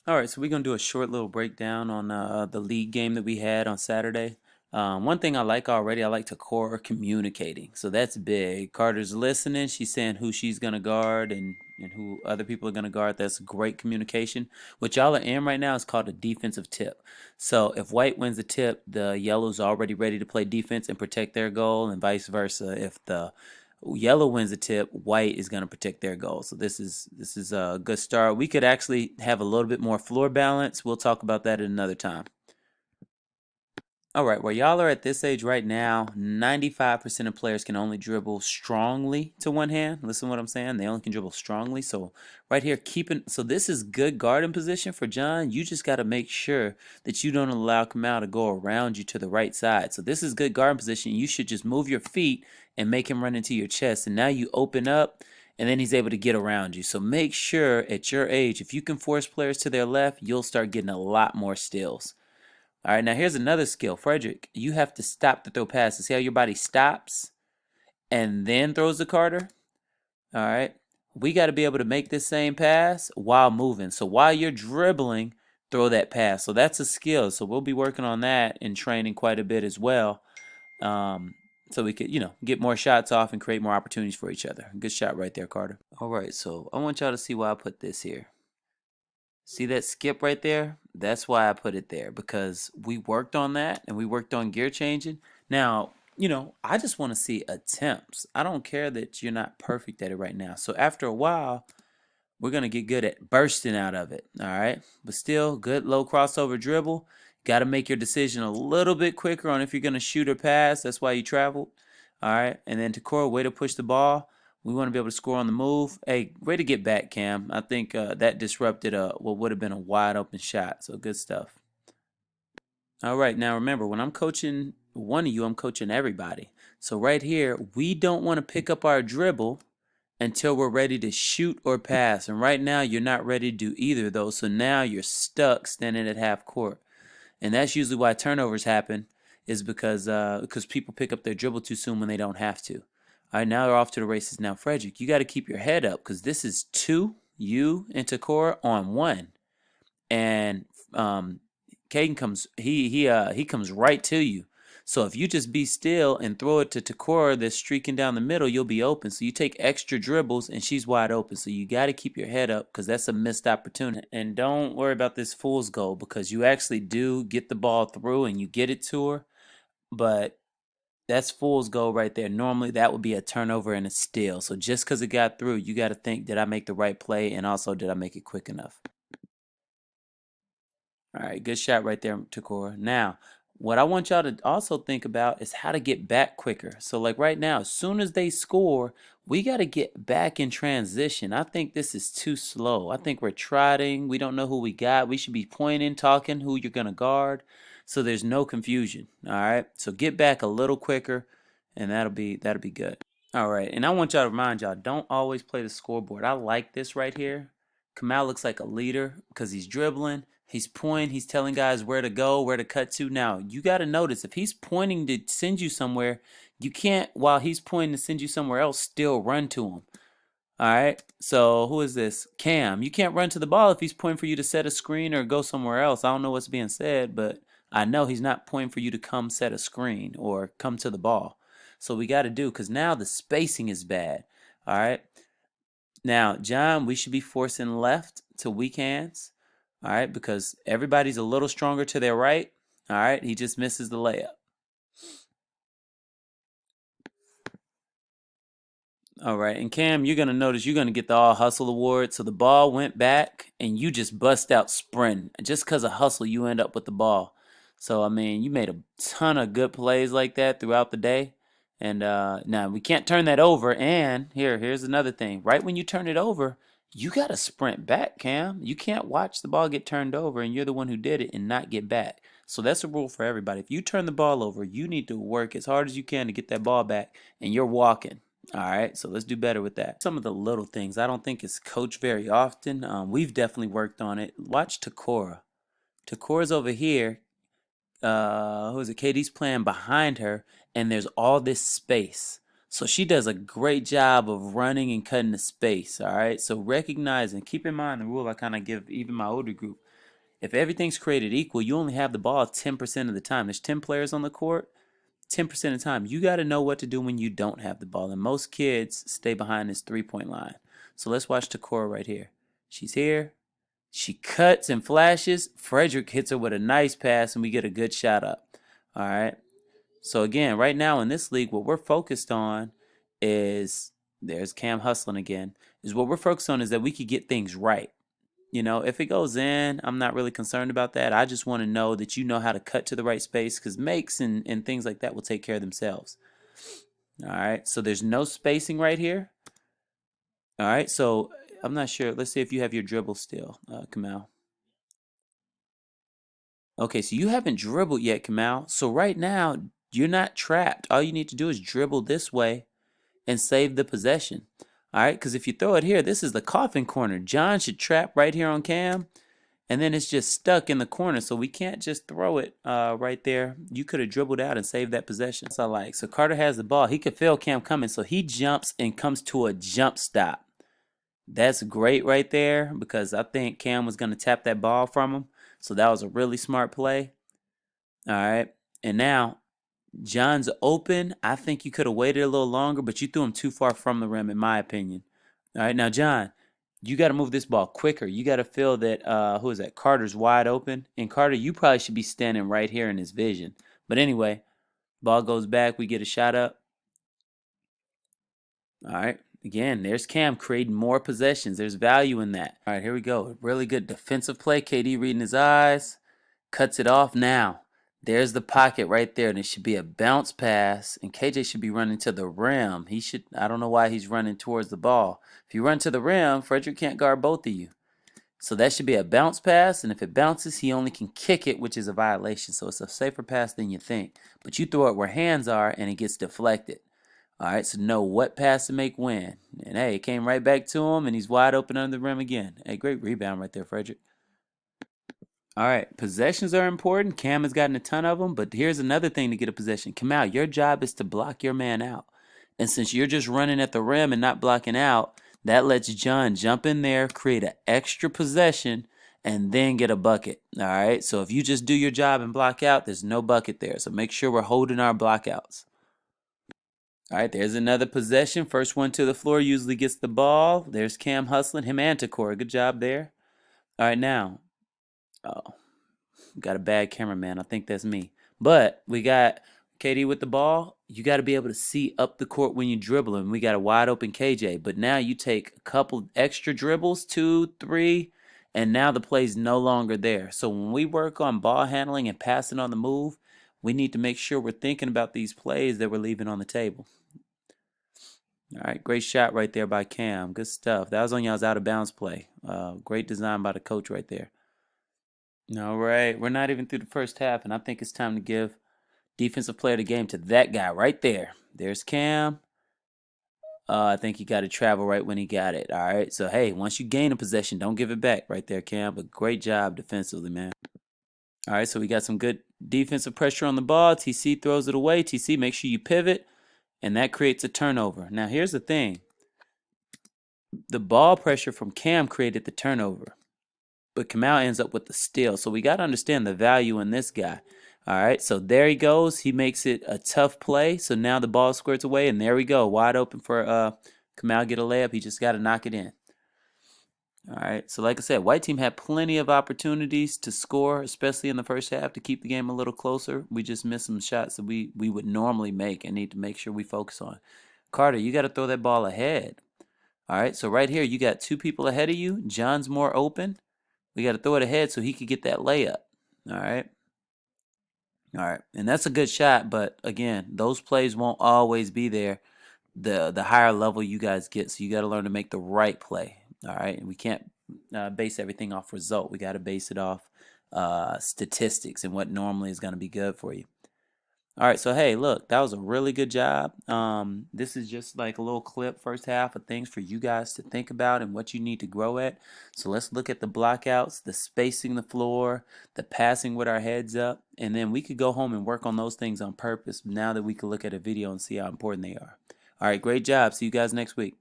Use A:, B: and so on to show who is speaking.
A: All right, so we're gonna do a short little breakdown on the league game that we had on Saturday. One thing I like already, I like Takora communicating, so that's big. Carter's listening; she's saying who she's gonna guard and who other people are gonna guard. That's great communication. What y'all are in right now is called a defensive tip. So if White wins the tip, the yellow's already ready to play defense and protect their goal, and vice versa. If the yellow wins the tip, white is going to protect their goal. So this is a good start. We could actually have a little bit more floor balance. We'll talk about that at another time. All right, where y'all are at this age right now, 95% of players can only dribble strongly to one hand. Listen to what I'm saying. They only can dribble strongly. So right here, so this is good guarding position for John. You just got to make sure that you don't allow Kamal to go around you to the right side. So this is good guarding position. You should just move your feet and make him run into your chest. And now you open up and then he's able to get around you. So make sure at your age, if you can force players to their left, you'll start getting a lot more steals. All right, now here's another skill. Frederick, you have to stop to throw passes. See how your body stops and then throws the Carter? All right. We got to be able to make this same pass while moving. So while you're dribbling, throw that pass. So that's a skill. So we'll be working on that in training quite a bit as well. Um, so we could, get more shots off and create more opportunities for each other. Good shot right there, Carter. All right, so I want y'all to see why I put this here. See that skip right there? That's why I put it there because we worked on that and we worked on gear changing. Now, I just want to see attempts. I don't care that you're not perfect at it right now. So after a while, we're going to get good at bursting out of it. All right. But still, good low crossover dribble. Got to make your decision a little bit quicker on if you're going to shoot or pass. That's why you traveled. All right. And then Takora, way to push the ball. We want to be able to score on the move. Hey, way to get back, Cam. I think that disrupted what would have been a wide open shot. So good stuff. All right. Now remember, when I'm coaching one of you, I'm coaching everybody. So right here, we don't want to pick up our dribble until we're ready to shoot or pass. And right now, you're not ready to do either of those. So now you're stuck standing at half court. And that's usually why turnovers happen, is because people pick up their dribble too soon when they don't have to. All right, now they're off to the races. Now, Frederick, you got to keep your head up because this is two, you and Takora on one. And Caden he comes right to you. So if you just be still and throw it to Takora that's streaking down the middle, you'll be open. So you take extra dribbles and she's wide open. So you got to keep your head up because that's a missed opportunity. And don't worry about this fool's goal because you actually do get the ball through and you get it to her. But that's fool's goal right there. Normally that would be a turnover and a steal. So just because it got through, you got to think, did I make the right play? And also, did I make it quick enough? All right, good shot right there, Takora. Now, what I want y'all to also think about is how to get back quicker. So, like right now, as soon as they score, we got to get back in transition. I think this is too slow. I think we're trotting. We don't know who we got. We should be pointing, talking who you're going to guard so there's no confusion. All right, so get back a little quicker, and that'll be good. All right, and I want y'all to remind y'all, don't always play the scoreboard. I like this right here. Kamal looks like a leader because he's dribbling, he's pointing, he's telling guys where to go, where to cut to. Now, you got to notice, if he's pointing to send you somewhere, you can't, while he's pointing to send you somewhere else, still run to him. All right, so who is this? Cam. You can't run to the ball if he's pointing for you to set a screen or go somewhere else. I don't know what's being said, but I know he's not pointing for you to come set a screen or come to the ball. So we got to do, because now the spacing is bad. All right. Now, John, we should be forcing left to weak hands. All right, because everybody's a little stronger to their right. All right, he just misses the layup. All right, and Cam, you're going to notice you're going to get the All Hustle Award. So the ball went back, and you just bust out sprinting. Just because of hustle, you end up with the ball. So, I mean, you made a ton of good plays like that throughout the day. And now we can't turn that over. And here's another thing. Right when you turn it over, you got to sprint back, Cam. You can't watch the ball get turned over, and you're the one who did it and not get back. So that's a rule for everybody. If you turn the ball over, you need to work as hard as you can to get that ball back, and you're walking. All right, so let's do better with that. Some of the little things I don't think is coached very often. We've definitely worked on it. Watch Takora. Takora's over here. Who is it? KD's playing behind her, and there's all this space. So she does a great job of running and cutting the space. All right. So recognize and keep in mind the rule I kind of give even my older group. If everything's created equal, you only have the ball 10% of the time. There's 10 players on the court. 10% of the time, you got to know what to do when you don't have the ball. And most kids stay behind this 3-point line. So let's watch Takora right here. She's here. She cuts and flashes. Frederick hits her with a nice pass, and we get a good shot up. All right. So again, right now in this league, what we're focused on is there's Cam hustling again. Is what we're focused on is that we could get things right. You know, if it goes in, I'm not really concerned about that. I just want to know that you know how to cut to the right space because makes and things like that will take care of themselves. All right, so there's no spacing right here. All right, so I'm not sure. Let's see if you have your dribble still, Kamal. Okay, so you haven't dribbled yet, Kamal. So right now, you're not trapped. All you need to do is dribble this way and save the possession. All right, because if you throw it here, this is the coffin corner. John should trap right here on Cam. And then it's just stuck in the corner, so we can't just throw it right there. You could have dribbled out and saved that possession. So so Carter has the ball. He could feel Cam coming, so he jumps and comes to a jump stop. That's great right there because I think Cam was going to tap that ball from him. So that was a really smart play. All right. And now John's open. I think you could have waited a little longer, but you threw him too far from the rim, in my opinion. All right. Now, John, you got to move this ball quicker. You got to feel that, who is that? Carter's wide open. And Carter, you probably should be standing right here in his vision. But anyway, ball goes back. We get a shot up. All right. Again, there's Cam creating more possessions. There's value in that. All right, here we go. Really good defensive play. KD reading his eyes. Cuts it off now. There's the pocket right there. And it should be a bounce pass. And KJ should be running to the rim. I don't know why he's running towards the ball. If you run to the rim, Frederick can't guard both of you. So that should be a bounce pass, and if it bounces, he only can kick it, which is a violation. So it's a safer pass than you think. But you throw it where hands are, and it gets deflected. All right, so know what pass to make when. And hey, it came right back to him, and he's wide open under the rim again. Hey, great rebound right there, Frederick. All right, possessions are important. Cam has gotten a ton of them, but here's another thing to get a possession. Kamal, your job is to block your man out. And since you're just running at the rim and not blocking out, that lets John jump in there, create an extra possession, and then get a bucket. All right, so if you just do your job and block out, there's no bucket there. So make sure we're holding our blockouts. All right, there's another possession. First one to the floor usually gets the ball. There's Cam hustling him and Takora. Good job there. All right, now. Oh, got a bad cameraman. I think that's me. But we got KD with the ball. You got to be able to see up the court when you dribble him. We got a wide open KJ. But now you take a couple extra dribbles, 2, 3, and now the play's no longer there. So when we work on ball handling and passing on the move, we need to make sure we're thinking about these plays that we're leaving on the table. All right, great shot right there by Cam. Good stuff. That was on y'all's out of bounds play. Great design by the coach right there. All right, we're not even through the first half, and I think it's time to give defensive player of the game to that guy right there. There's Cam. I think he got to travel right when he got it. All right, so hey, once you gain a possession, don't give it back right there, Cam. But great job defensively, man. All right, so we got some good defensive pressure on the ball. TC throws it away. TC, make sure you pivot, and that creates a turnover. Now, here's the thing. The ball pressure from Cam created the turnover, but Kamal ends up with the steal. So we got to understand the value in this guy. All right, so there he goes. He makes it a tough play. So now the ball squirts away, and there we go. Wide open for Kamal get a layup. He just got to knock it in. All right, so like I said, white team had plenty of opportunities to score, especially in the first half, to keep the game a little closer. We just missed some shots that we would normally make and need to make sure we focus on. Carter, you got to throw that ball ahead. All right, so right here, you got 2 people ahead of you. John's more open. We got to throw it ahead so he could get that layup. All right. All right. And that's a good shot, but again, those plays won't always be there the higher level you guys get. So you got to learn to make the right play. All right. And we can't base everything off result. We got to base it off statistics and what normally is going to be good for you. All right, so hey, look, that was a really good job. This is just like a little clip, first half of things for you guys to think about and what you need to grow at. So let's look at the blockouts, the spacing the floor, the passing with our heads up, and then we could go home and work on those things on purpose now that we can look at a video and see how important they are. All right, great job. See you guys next week.